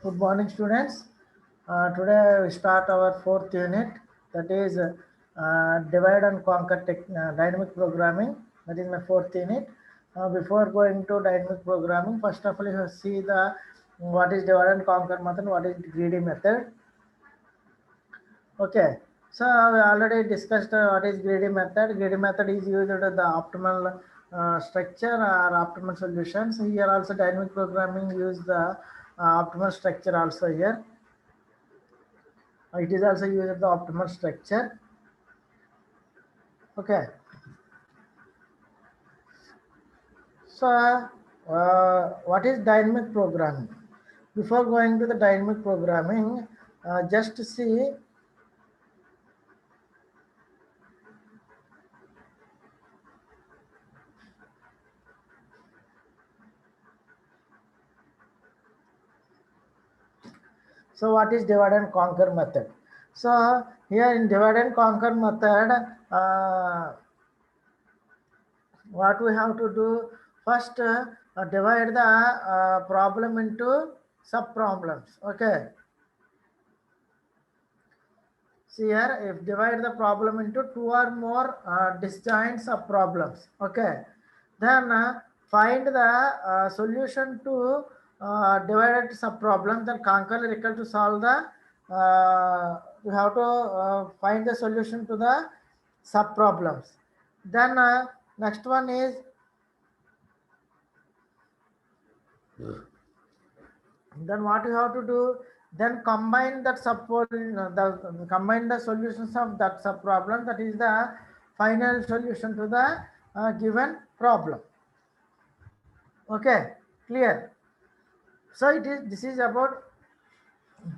Good morning, students. Today we start our fourth unit, that is divide and conquer dynamic programming. That is my fourth unit. Before going to dynamic programming, first of all, you see the what is divide and conquer method, what is greedy method. Okay, so we already discussed what is greedy method. Greedy method is used to the optimal structure or optimal solutions. Here also dynamic programming use the optimal structure also here. It is also used the optimal structure. Okay, so what is dynamic programming? Before going to the dynamic programming, just see. So what is divide and conquer method? So here in divide and conquer method, what we have to do first, divide the problem into sub problems. Okay, see here, if divide the problem into two or more disjoint sub problems. Okay, then find the solution to divided sub problem, then conquer is equal to solve the you have to find the solution to the sub problems. Then next one is, then what you have to do, then combine that combine the solutions of that sub problem, that is the final solution to the given problem. Okay, clear? So this is about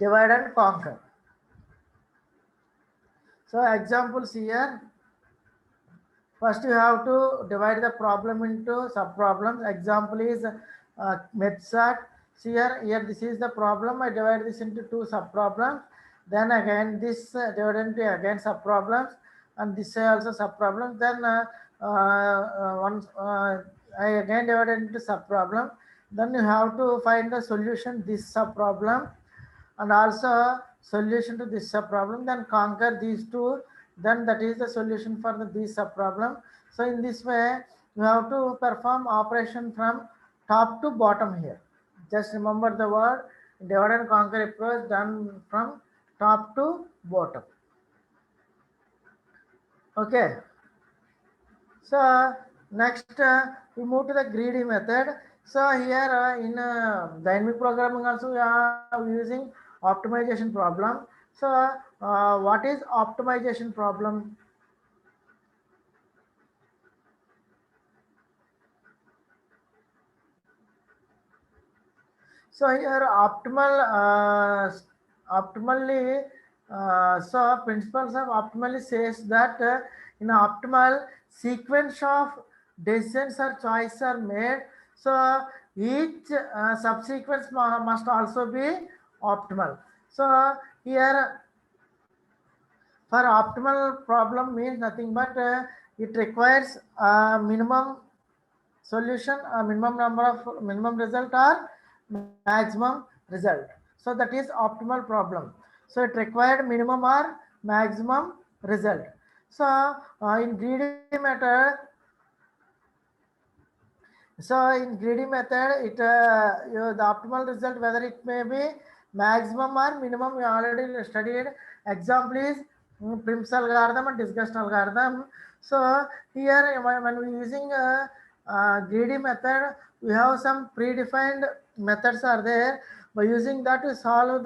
divide and conquer. So examples here, first you have to divide the problem into sub problems. Example is MedSat. See here this is the problem. I divide this into two sub problems. Then again this divided into again sub problems, and this also sub problems. Then once I again divided into sub problem. Then you have to find the solution this sub problem, and also solution to this sub problem, then conquer these two, then that is the solution for this sub problem. So in this way you have to perform operation from top to bottom here. Just remember the word divide and conquer approach done from top to bottom. Okay, so next we move to the greedy method. So here in dynamic programming also we are using optimization problem. So what is optimization problem? So here optimally, so principles of optimally says that in optimal sequence of decisions or choices are made. So each subsequence must also be optimal. So here for optimal problem means nothing but it requires minimum solution, minimum number of minimum result or maximum result. So that is optimal problem. So it required minimum or maximum result. So in greedy method, it the optimal result, whether it may be maximum or minimum, we already studied. Example is Prim's algorithm and disgust algorithm. So here when we using greedy method, we have some predefined methods are there. By using that, we solve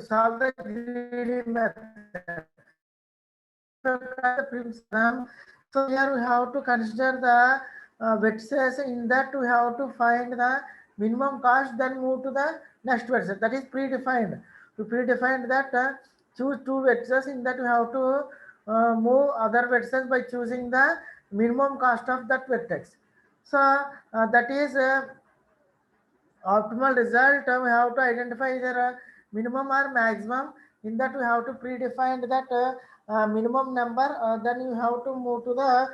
solve the greedy method. So here we have to consider the vertices. In that we have to find the minimum cost, then move to the next vertex. That is predefined. We predefined that choose two vertices. In that we have to move other vertices by choosing the minimum cost of that vertex. So that is optimal result. We have to identify either minimum or maximum. In that we have to predefine that minimum number. Then you have to move to the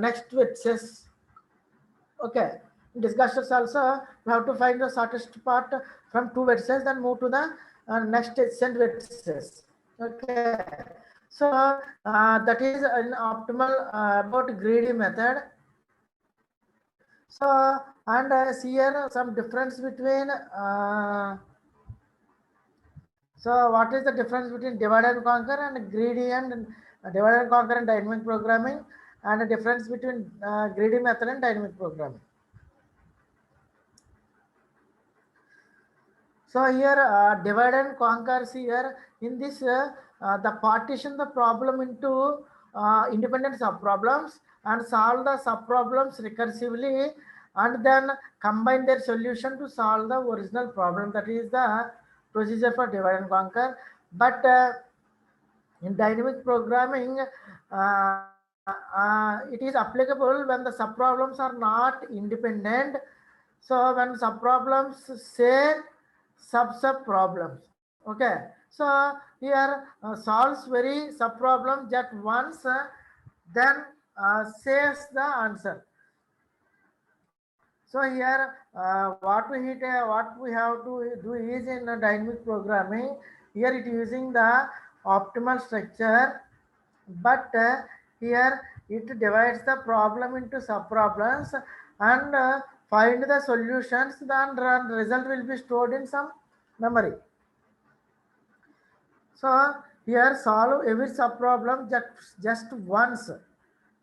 next vertices. Okay, discussions also, we have to find the shortest part from two vertices, then move to the next adjacent vertices. Okay, so that is an optimal about greedy method. So and see here some difference between so what is the difference between divide and conquer and greedy and divide and conquer and dynamic programming, and the difference between greedy method and dynamic programming. So here divide and conquer, here in this the partition the problem into independent subproblems and solve the subproblems recursively, and then combine their solution to solve the original problem. That is the procedure for divide and conquer. But in dynamic programming, it is applicable when the subproblems are not independent. So when subproblems say sub problems. Okay, so here solves very subproblem that once, then saves the answer. So here what we have to do is in dynamic programming. Here it using the optimal structure, but here it divides the problem into subproblems and find the solutions. Then result will be stored in some memory. So here solve every subproblem just once.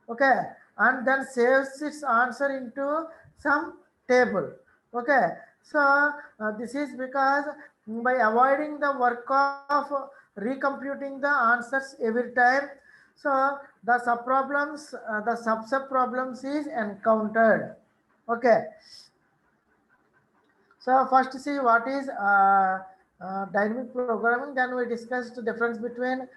Okay, and then saves its answer into some table. Okay, so this is because by avoiding the work of recomputing the answers every time, so the subproblems, the sub-problems is encountered. Okay, so first see what is dynamic programming. Then we discussed the difference between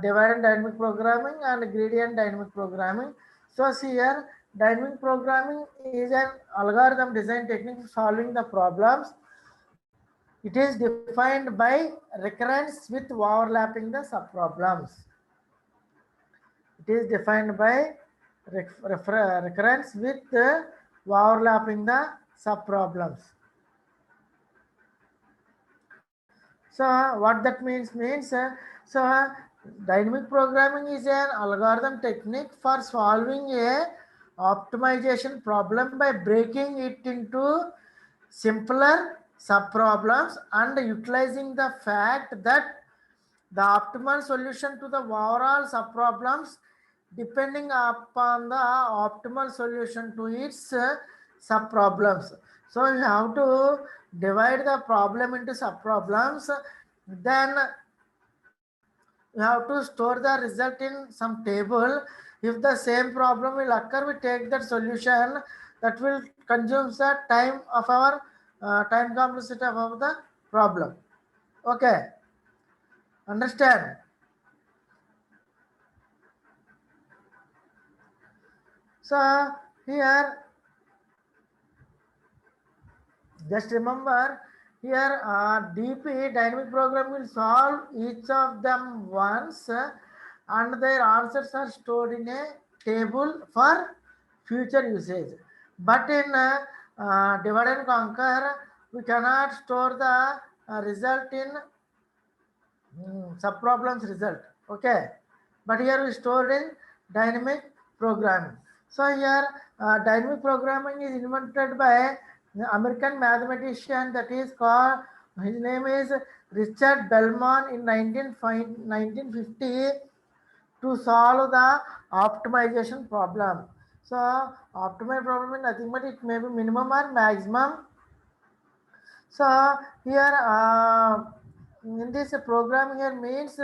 divide and dynamic programming and gradient dynamic programming. So see here, dynamic programming is an algorithm design technique for solving the problems. It is defined by recurrence with overlapping the subproblems. It is defined by recurrence with overlapping the subproblems. So what that means so dynamic programming is an algorithm technique for solving a optimization problem by breaking it into simpler subproblems and utilizing the fact that the optimal solution to the overall subproblems depending upon the optimal solution to its subproblems. So you have to divide the problem into subproblems, then you have to store the result in some table. If the same problem will occur, we take that solution that will consume the time of our time complexity of the problem. Okay, understand? So here just remember here DP dynamic program will solve each of them once and their answers are stored in a table for future usage. But in divide and conquer, we cannot store the result in subproblems result. Okay, but here we stored in dynamic programming. So here dynamic programming is invented by American mathematician that is called, his name is Richard Bellman in 1950 to solve the optimization problem. So optimization problem is nothing but it may be minimum or maximum. So here in this program here means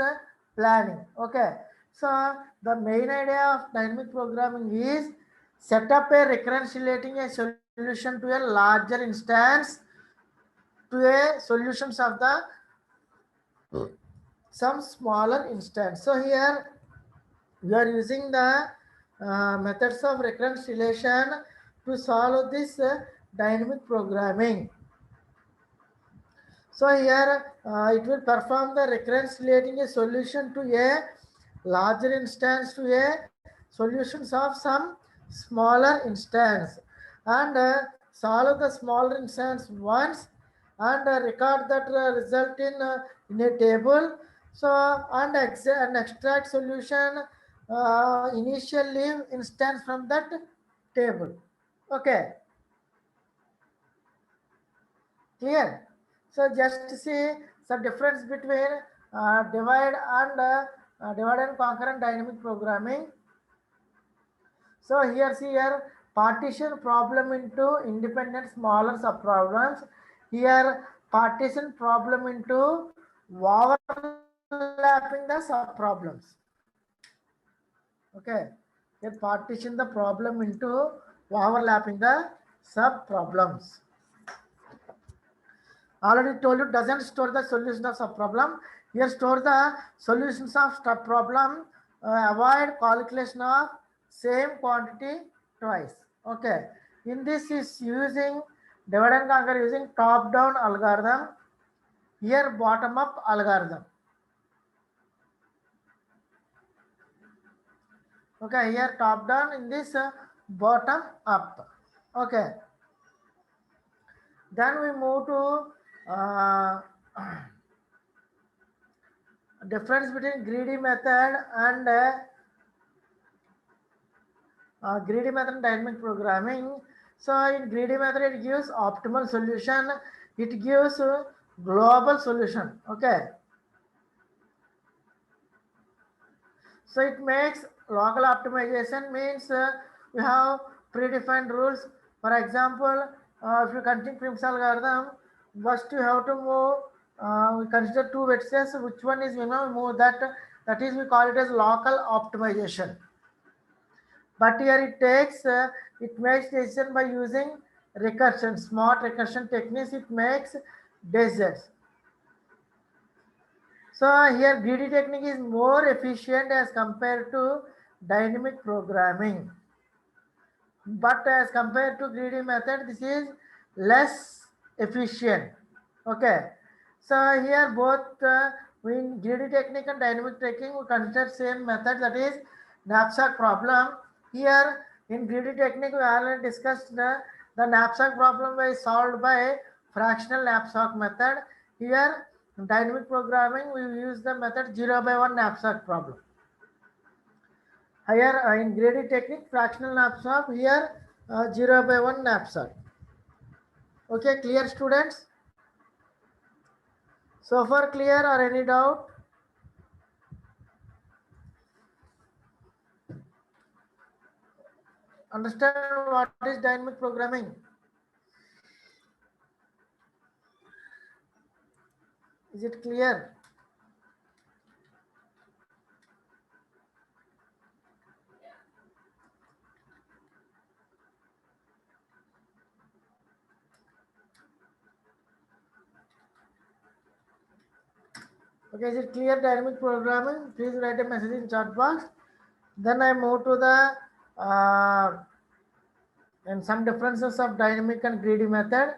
planning. Okay, so the main idea of dynamic programming is set up a recurrence relating a solution to a larger instance to a solutions of the some smaller instance. So here we are using the methods of recurrence relation to solve this dynamic programming. So here it will perform the recurrence relating a solution to a larger instance to a solutions of some smaller instance, and solve the smaller instance once and record that result in a table. So and extract solution initial leave instance from that table. Okay, clear? So just see the difference between divide and conquer and dynamic programming. So here partition problem into independent smaller subproblems. Here partition problem into overlapping the subproblems. Okay, here partition the problem into overlapping the subproblems. Already told you doesn't store the solution of subproblem. Here store the solutions of subproblem. Avoid calculation of same quantity twice. Okay. In this is using divide and conquer using top down algorithm. Here bottom up algorithm. Okay. Here top down, in this bottom up. Okay. Then we move to difference between greedy method and dynamic programming. So in greedy method, it gives optimal solution. It gives global solution. Okay. So it makes local optimization means we have predefined rules. For example, if you continue Prim's algorithm, first you have to move. We consider two vertices. Which one is move that? That is we call it as local optimization. But here it makes decision by using recursion, smart recursion techniques. It makes decisions. So here greedy technique is more efficient as compared to dynamic programming. But as compared to greedy method, this is less efficient. Okay. So here both in greedy technique and dynamic technique we consider same method, that is knapsack problem. Here in greedy technique we already discussed the knapsack problem was solved by fractional knapsack method. Here in dynamic programming we use the method 0/1 knapsack problem. Here in greedy technique fractional knapsack, here 0/1 knapsack. Okay, clear students? So far clear or any doubt? Understand what is dynamic programming? Is it clear? Okay, is it clear dynamic programming? Please write a message in chat box. Then I move to the and some differences of dynamic and greedy method.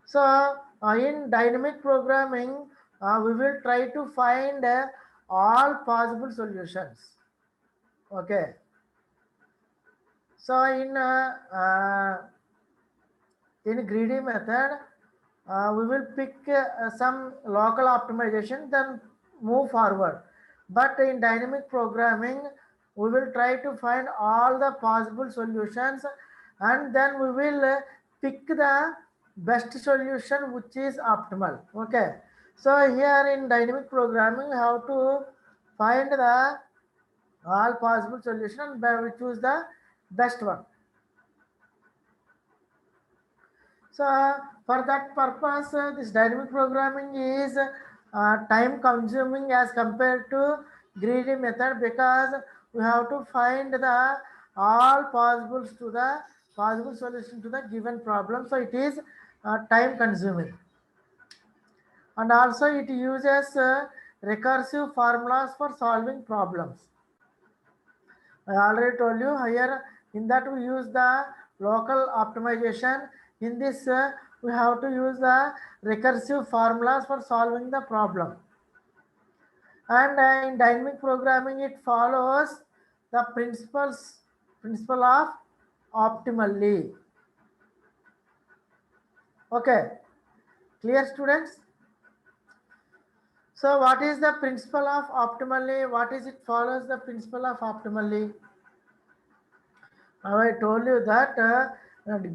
So in dynamic programming, we will try to find all possible solutions. Okay. So in greedy method, we will pick some local optimization, then move forward. But in dynamic programming, we will try to find all the possible solutions, and then we will pick the best solution which is optimal. Okay. So here in dynamic programming, we have to find the all possible solution and we choose the best one. So for that purpose, this dynamic programming is time consuming as compared to greedy method, because we have to find the all possible solution to the given problem. So it is time consuming, and also it uses recursive formulas for solving problems. I already told you here, in that we use the local optimization. In this, we have to use the recursive formulas for solving the problem. And in dynamic programming, it follows the principle of optimally. Okay, clear students? So what is the principle of optimally? What is it follows the principle of optimally? Now I told you that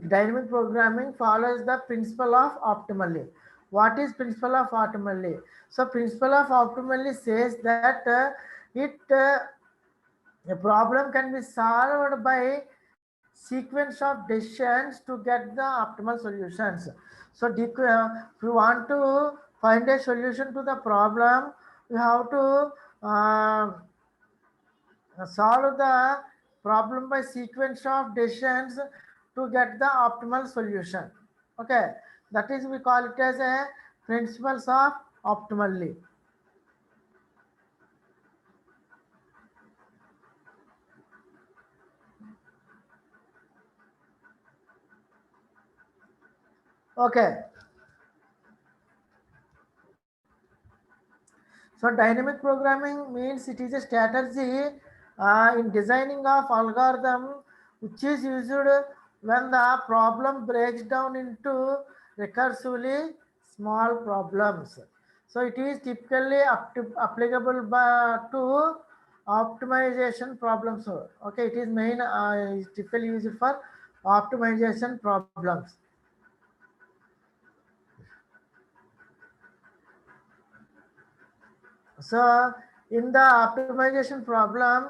dynamic programming follows the principle of optimally. What is principle of optimally? So principle of optimally says that it a problem can be solved by sequence of decisions to get the optimal solutions. So if you want to find a solution to the problem, you have to solve the problem by sequence of decisions to get the optimal solution. Okay, that is we call it as a principles of optimally. Okay, so dynamic programming means it is a strategy in designing of algorithm which is used when the problem breaks down into recursively small problems. So it is typically applicable to optimization problems. Okay, it is main is typically used for optimization problems. So in the optimization problem,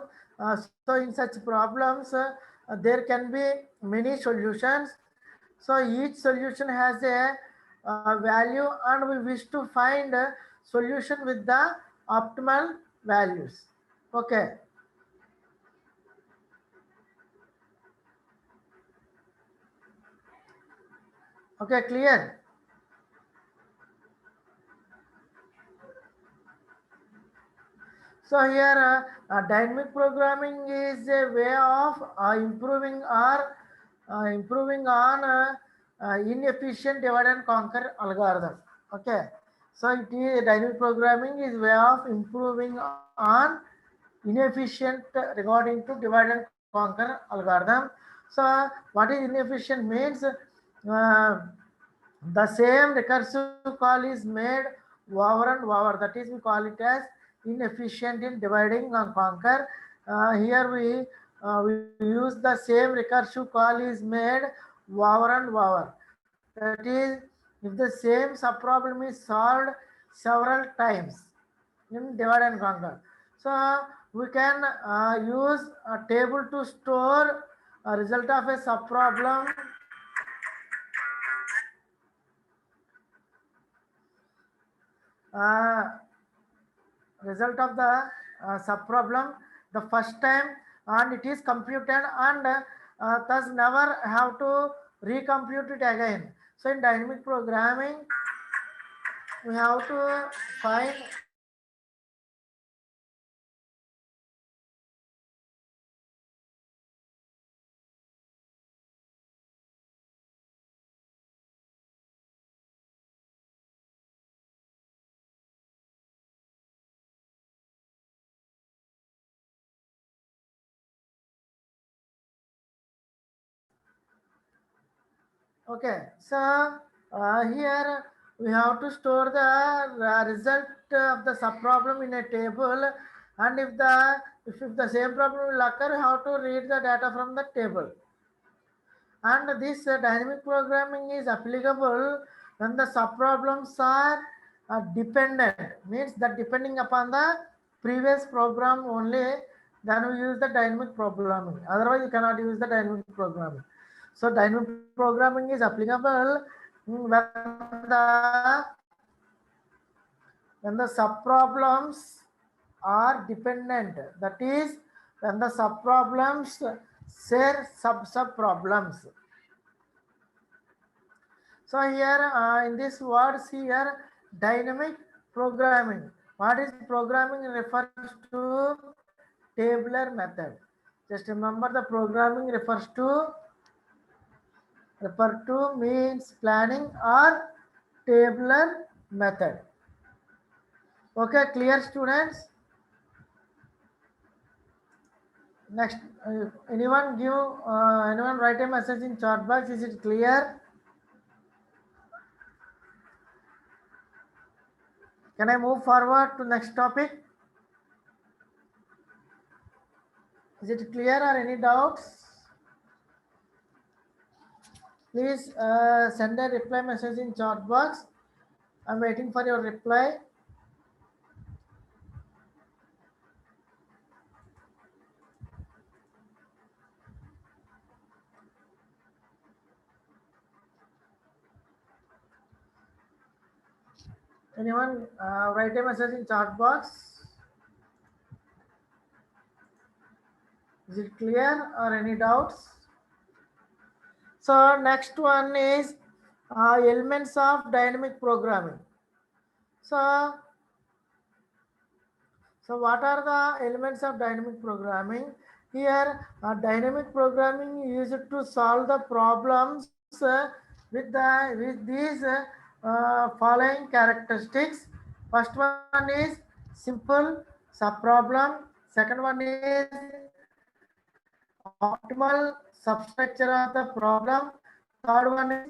so in such problems, there can be many solutions. So each solution has a value, and we wish to find a solution with the optimal values. Okay. Okay, clear. So here, dynamic programming is a way of improving on inefficient divide and conquer algorithm. Okay, so it is dynamic programming is way of improving on inefficient regarding to divide and conquer algorithm. So what is inefficient means the same recursive call is made over and over. That is, we call it as inefficient in dividing and conquer. Here we use the same recursive call is made over and over. That is, if the same subproblem is solved several times in divide and conquer. So we can use a table to store a result of a subproblem. Uh, Result of the subproblem the first time, and it is computed, and thus never have to recompute it again. So in dynamic programming we have to find okay. So here we have to store the result of the subproblem in a table, and if the same problem will occur, we have to read the data from the table. And this dynamic programming is applicable when the subproblems are dependent, means that depending upon the previous program only, then we use the dynamic programming. Otherwise, you cannot use the dynamic programming. So dynamic programming is applicable the when the subproblems are dependent. That is, when the subproblems share subproblems. So here in this words here, dynamic programming. What is programming refers to tabular method. Just remember the programming refer to means planning or tabular method. Okay, clear students? Next, anyone write a message in chat box? Is it clear? Can I move forward to next topic? Is it clear or any doubts? Please send a reply message in chat box. I'm waiting for your reply. Anyone write a message in chat box? Is it clear or any doubts? So next one is elements of dynamic programming. So what are the elements of dynamic programming? Here, dynamic programming is used to solve the problems with these following characteristics. First one is simple subproblem. Second one is optimal substructure of the problem. Third one is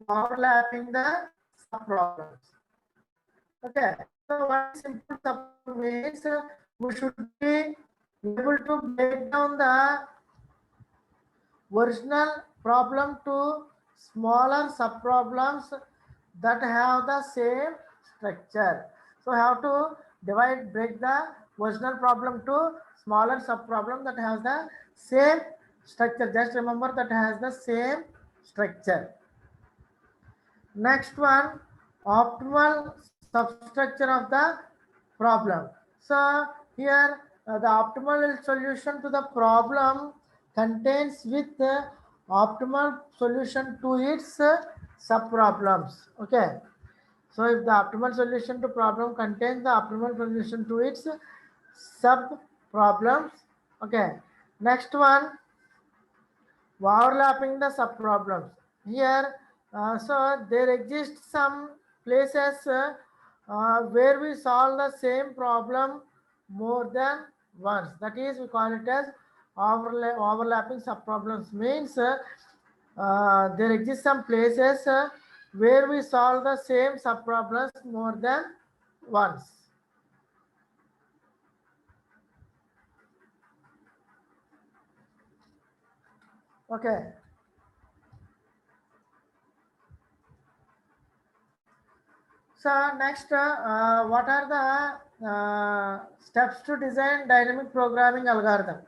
overlapping the subproblems. Okay, so what simple subproblem means we should be able to break down the original problem to smaller subproblems that have the same structure. So have to break the original problem to smaller subproblem that has the same structure. Just remember that has the same structure. Next one, optimal substructure of the problem. So here the optimal solution to the problem contains with optimal solution to its subproblems. Okay. So if the optimal solution to problem contains the optimal solution to its sub problems. Okay. Next one, overlapping the subproblems. Here, so there exist some places where we solve the same problem more than once. That is, we call it as overlapping subproblems. Means there exist some places where we solve the same subproblems more than once. Okay. So next, what are the steps to design dynamic programming algorithm?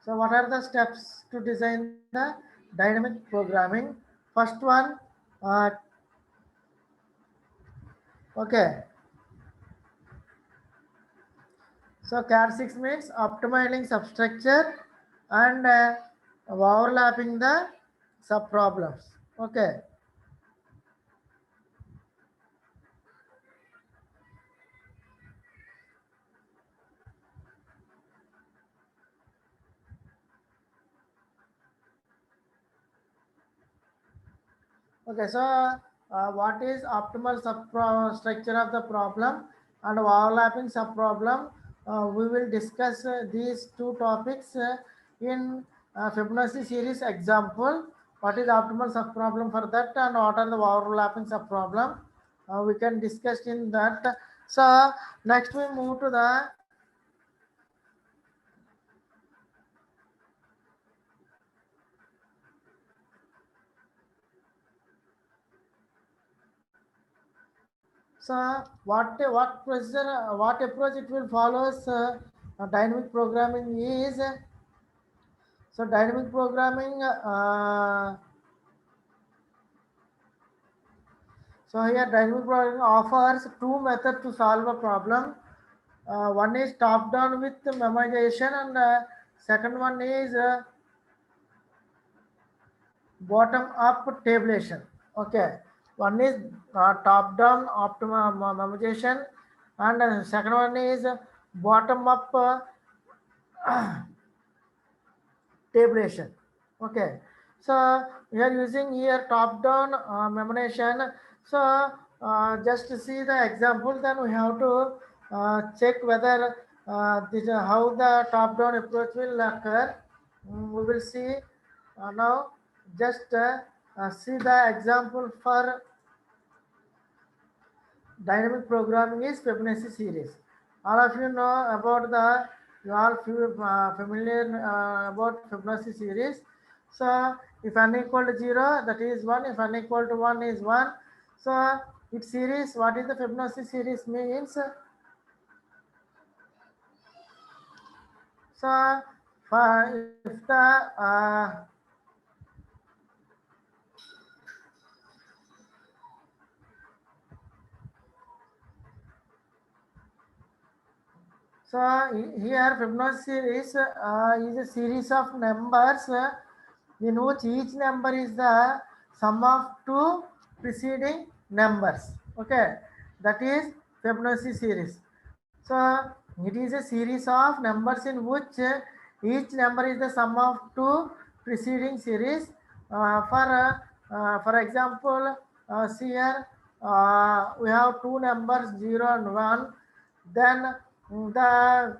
So what are the steps to design the dynamic programming? First one, okay. So CAD6 means optimizing substructure and overlapping the subproblems. Okay. Okay, so what is optimal substructure of the problem and overlapping subproblem? We will discuss these two topics in Fibonacci series example. What is optimal subproblem for that and what are the overlapping subproblem? We can discuss in that. So next we move to the so what procedure, what approach it will follows dynamic programming is so dynamic programming. So here dynamic programming offers two methods to solve a problem. One is top down with memorization and second one is bottom up tabulation. Okay, one is top down optimum memorization and second one is bottom up tabulation. Okay, so we are using here top down memorization. So just to see the example, then we have to check whether this how the top down approach will occur. We will see now. Just see the example for dynamic programming is Fibonacci series. All of you know about the, you all familiar about Fibonacci series. So if n equal to 0, that is 1. If n equal to 1 is 1. So its series, what is the Fibonacci series means? So if the so here Fibonacci series is a series of numbers in which each number is the sum of two preceding numbers. Okay, that is Fibonacci series. So it is a series of numbers in which each number is the sum of two preceding series. For example, see here we have two numbers 0 and 1. Then the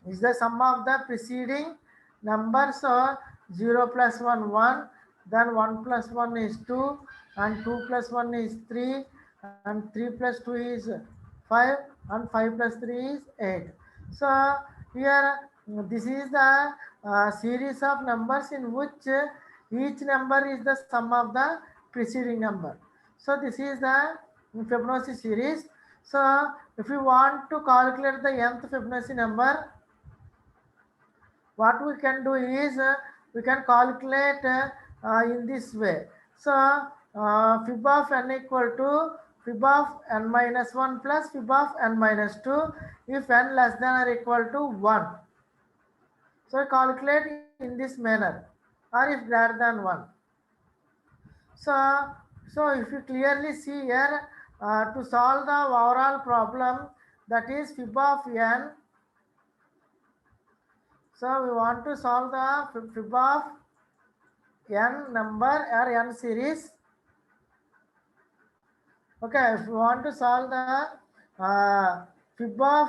is the sum of the preceding numbers. So 0 plus 1 1, then 1 plus 1 is 2, and 2 plus 1 is 3, and 3 plus 2 is 5, and 5 plus 3 is 8. So here this is the series of numbers in which each number is the sum of the preceding number. So this is the Fibonacci series. So if you want to calculate the nth Fibonacci number, what we can do is we can calculate in this way. So fib of n equal to fib of n minus 1 plus fib of n minus 2 if n less than or equal to 1. So calculate in this manner, or if greater than 1. So, if you clearly see here, to solve the overall problem, that is fib of n. So we want to solve the fib of n number or n series. Okay, if you want to solve the fib of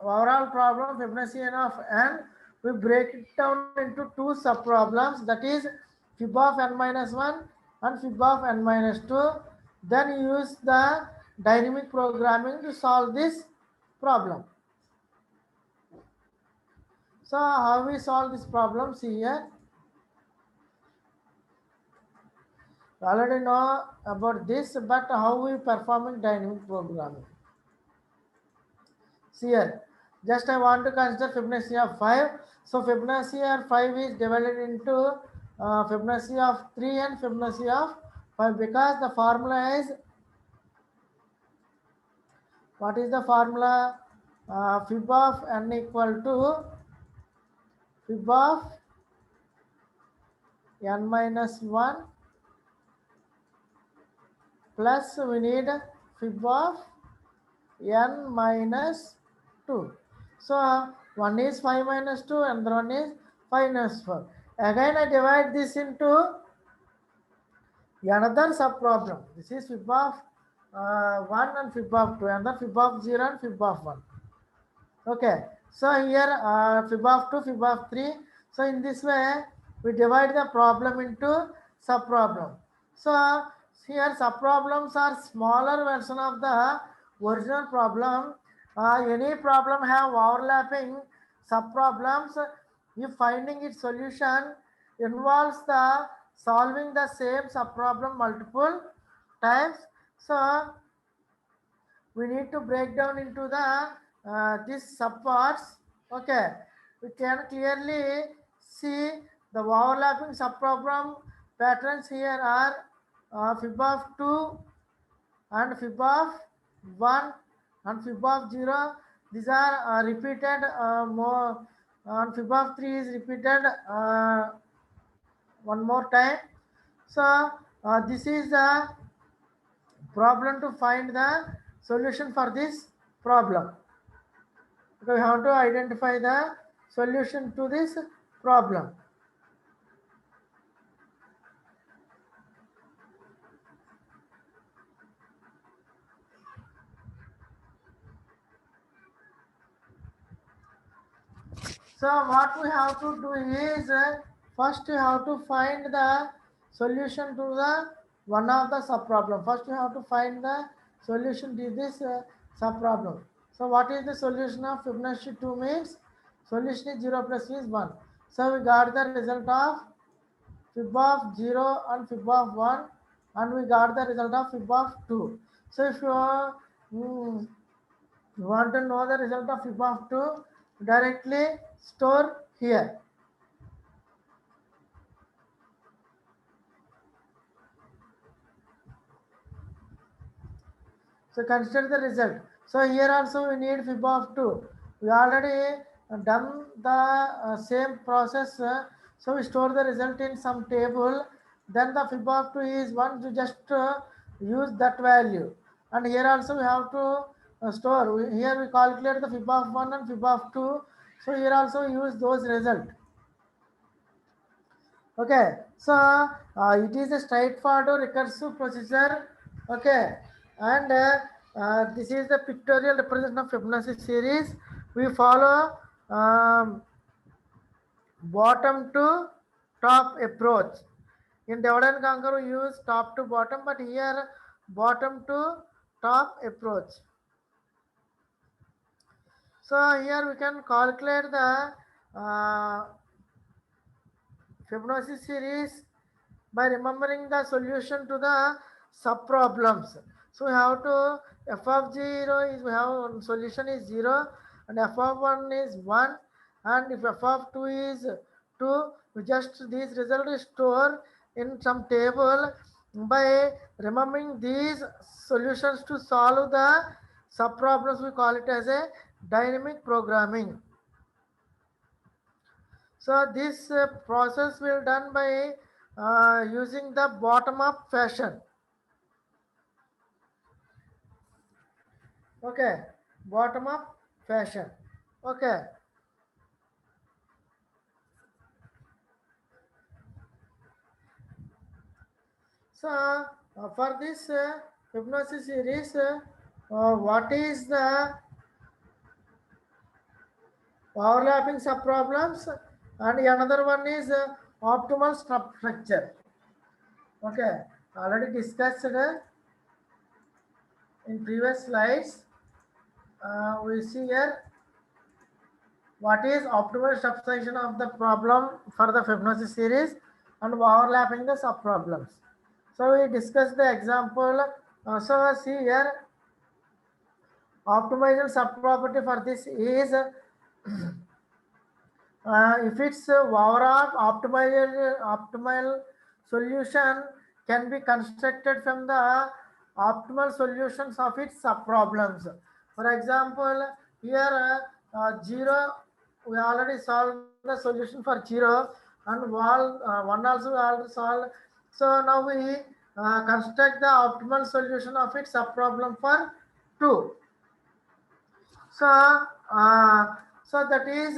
overall problem, Fibonacci n of n, we break it down into two sub problems, that is fib of n minus 1 and fib of n minus 2. Then use the dynamic programming to solve this problem. So how we solve this problem? See here. You already know about this, but how we perform in dynamic programming? See here, just I want to consider Fibonacci of 5. So Fibonacci of 5 is divided into Fibonacci of 3 and Fibonacci of 5, because the formula is, what is the formula? Fib of n equal to fib of n minus 1 plus we need fib of n minus 2. So one is 5 minus 2 and the one is 5 minus 4. Again I divide this into another sub problem. This is fib of 1 and fib of 2, and the fib of 0 and fib of 1. Okay, so here fib of 2, fib of 3. So in this way we divide the problem into sub problem. So here sub problems are smaller version of the original problem. Any problem have overlapping sub problems. If finding its solution involves the solving the same sub problem multiple times, so we need to break down into the these subparts. Okay, we can clearly see the overlapping subprogram patterns here are fib of 2 and fib of 1 and fib of 0. These are repeated more, and fib of 3 is repeated one more time. So this is the problem to find the solution for this problem. So we have to identify the solution to this problem. So what we have to do is first you have to find the solution to the one of the sub problem. First you have to find the solution to this sub problem. So what is the solution of Fibonacci 2 means? Solution is 0 plus is 1. So we got the result of fib of 0 and fib of 1, and we got the result of fib of 2. So if mm, you want to know the result of fib of 2, directly store here. So consider the result. So here also we need fib of 2. We already done the same process. So we store the result in some table. Then the fib of 2 is 1. You just use that value. And here also we have to store. Here we calculate the fib of 1 and fib of 2. So here also use those results. Okay, so it is a straightforward recursive procedure. Okay, and this is the pictorial representation of Fibonacci series. We follow bottom to top approach. In divide and conquer, we use top to bottom, but here bottom to top approach. So here we can calculate the Fibonacci series by remembering the solution to the sub problems. So we have to f of 0 is, we have solution is 0 and f of 1 is 1, and if f of 2 is 2, we just these results is store in some table. By remembering these solutions to solve the sub problems, we call it as a dynamic programming. So this process will done by using the bottom up fashion. Okay, bottom up fashion. Okay, so for this Fibonacci series, what is the overlapping sub problems, and another one is optimal structure. Okay, already discussed in previous slides. We see here what is optimal subsection of the problem for the Fibonacci series and overlapping the sub problems. So we discussed the example. So see here, optimization sub property for this is if its overall optimal solution can be constructed from the optimal solutions of its sub problems. For example, here 0, we already solved the solution for 0, and 1 also we already solved. So now we construct the optimal solution of its sub problem for 2. So so that is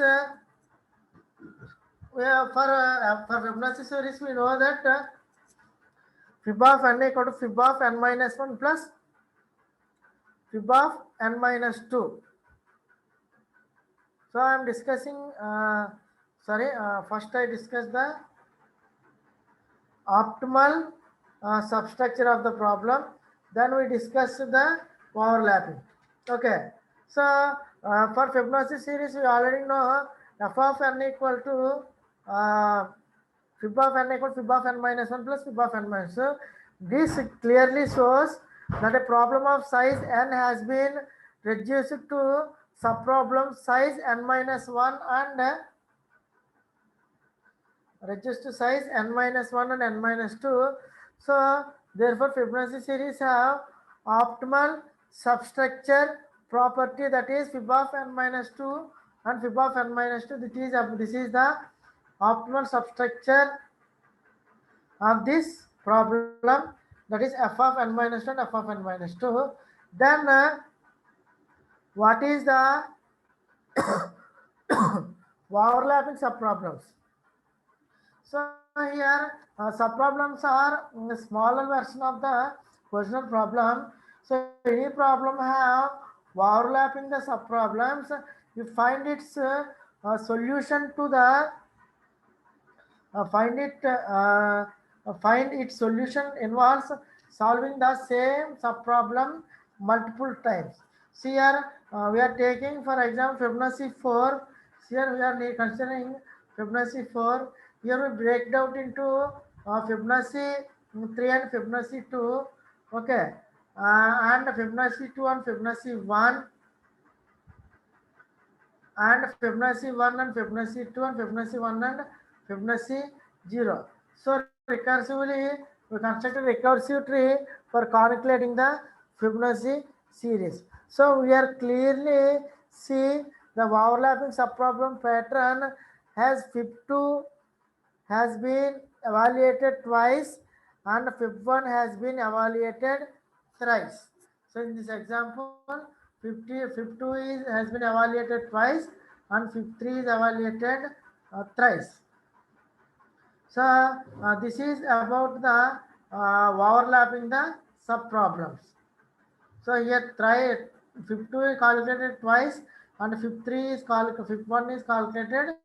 for Fibonacci series, we know that fib of n equal to fib of n minus 1 plus fib of n minus 2. So I am discussing, first I discussed the optimal substructure of the problem. Then we discussed the overlapping. Okay. So for Fibonacci series, we already know f of n equal to fib of n equal to fib of n minus 1 plus fib of n minus 2. This clearly shows that a problem of size n has been reduced to subproblem size n minus 1 and reduced to size n minus 1 and n minus 2. So therefore Fibonacci series have optimal substructure property, that is fib of n minus 2 and fib of n minus 2. This is the optimal substructure of this problem, that is f of n minus 1 and f of n minus 2. Then what is the overlapping subproblems? So here subproblems are a smaller version of the original problem. So any problem have overlapping the subproblems. You find its solution to the find its solution involves solving the same subproblem multiple times. See here, we are taking for example Fibonacci 4. Here we are considering Fibonacci 4. Here we break down into Fibonacci 3 and Fibonacci 2. Okay, and Fibonacci 2 and Fibonacci 1, and Fibonacci 1 and Fibonacci 2 and Fibonacci 1 and Fibonacci 0. So recursively we constructed recursive tree for calculating the Fibonacci series. So we are clearly see the overlapping subproblem pattern has Fib2 has been evaluated twice and Fib1 has been evaluated thrice. So in this example, 52 has been evaluated twice and 53 is evaluated thrice. So this is about the overlapping the sub problems. So here try 52 is calculated twice and 53 is calculated, 51 is calculated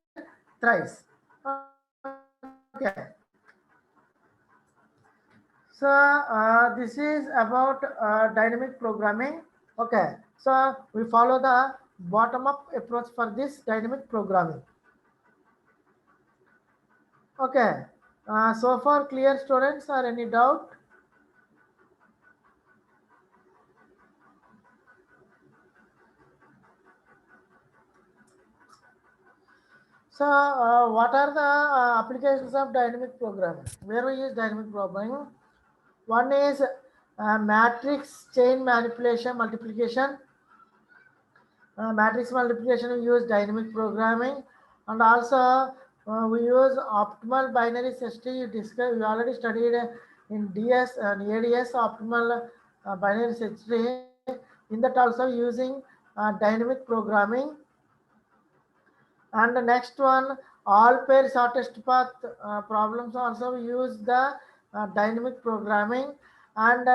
thrice. Okay. So this is about dynamic programming. Okay. So we follow the bottom-up approach for this dynamic programming. Okay. So far clear, students, or any doubt? So what are the applications of dynamic programming? Where we use dynamic programming? One is matrix chain manipulation multiplication. Matrix multiplication we use dynamic programming, and also we use optimal binary search tree. We already studied in DS and ADS optimal binary search tree. In that also using dynamic programming. And the next one, all pair shortest path problems also use the dynamic programming, and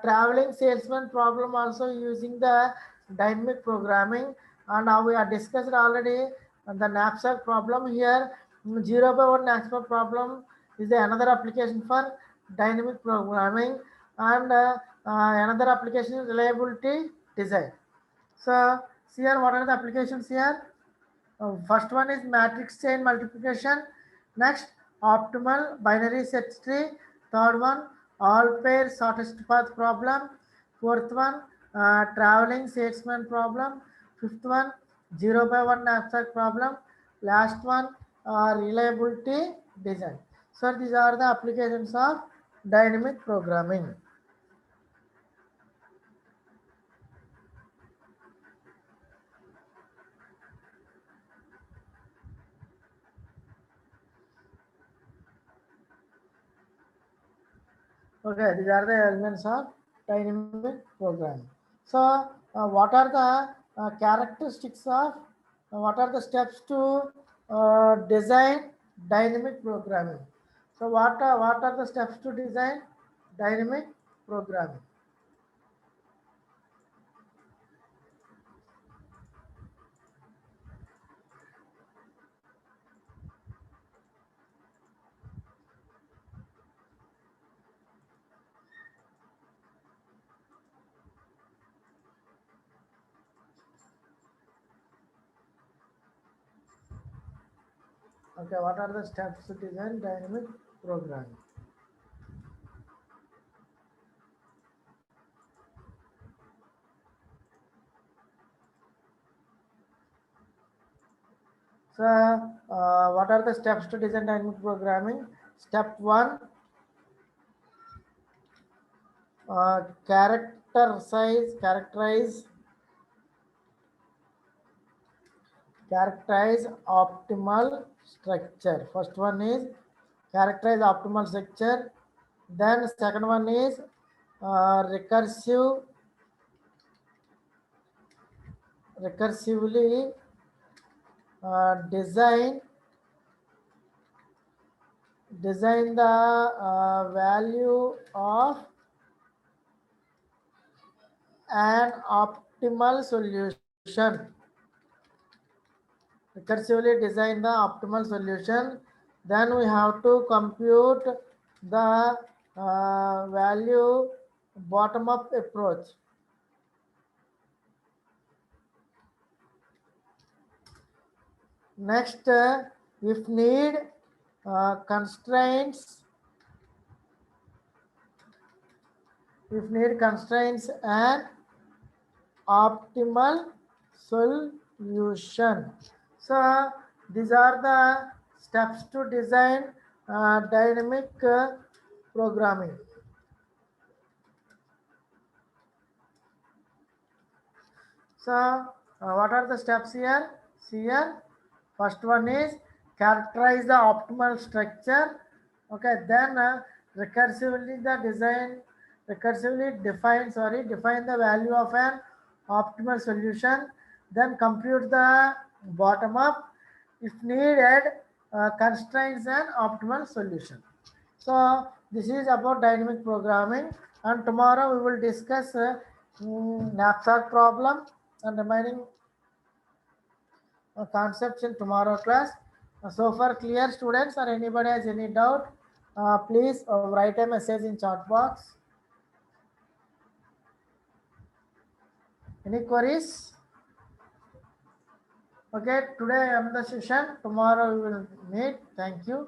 traveling salesman problem also using the dynamic programming. And now we are discussed already the knapsack problem here. 0 by 1 knapsack problem is another application for dynamic programming, and another application is reliability design. So here what are the applications here? First one is matrix chain multiplication. Next, optimal binary search tree. Third one, all pair shortest path problem. Fourth one, traveling salesman problem. Fifth one, 0 by 1 knapsack problem. Last one, reliability design. So these are the applications of dynamic programming. Okay, these are the elements of dynamic programming. So, what are the characteristics of, what are the steps to design dynamic programming? So, what are the steps to design dynamic programming? Okay, what are the steps to design dynamic programming? So, what are the steps to design dynamic programming? Step one, characterize optimal structure. First one is characterize optimal structure. Then second one is recursively design the value of an optimal solution. recursively design the optimal solution. Then we have to compute the value bottom up approach. Next, if need constraints, and optimal solution. So these are the steps to design dynamic programming. So what are the steps here? See here, first one is characterize the optimal structure. Okay, then recursively define the value of an optimal solution. Then compute the bottom up, if needed, constraints and optimal solution. So this is about dynamic programming, and tomorrow we will discuss knapsack problem and remaining concepts in tomorrow class. So far clear, students, or anybody has any doubt, please write a message in chat box. Any queries? Okay, today I am the session. Tomorrow we will meet. Thank you.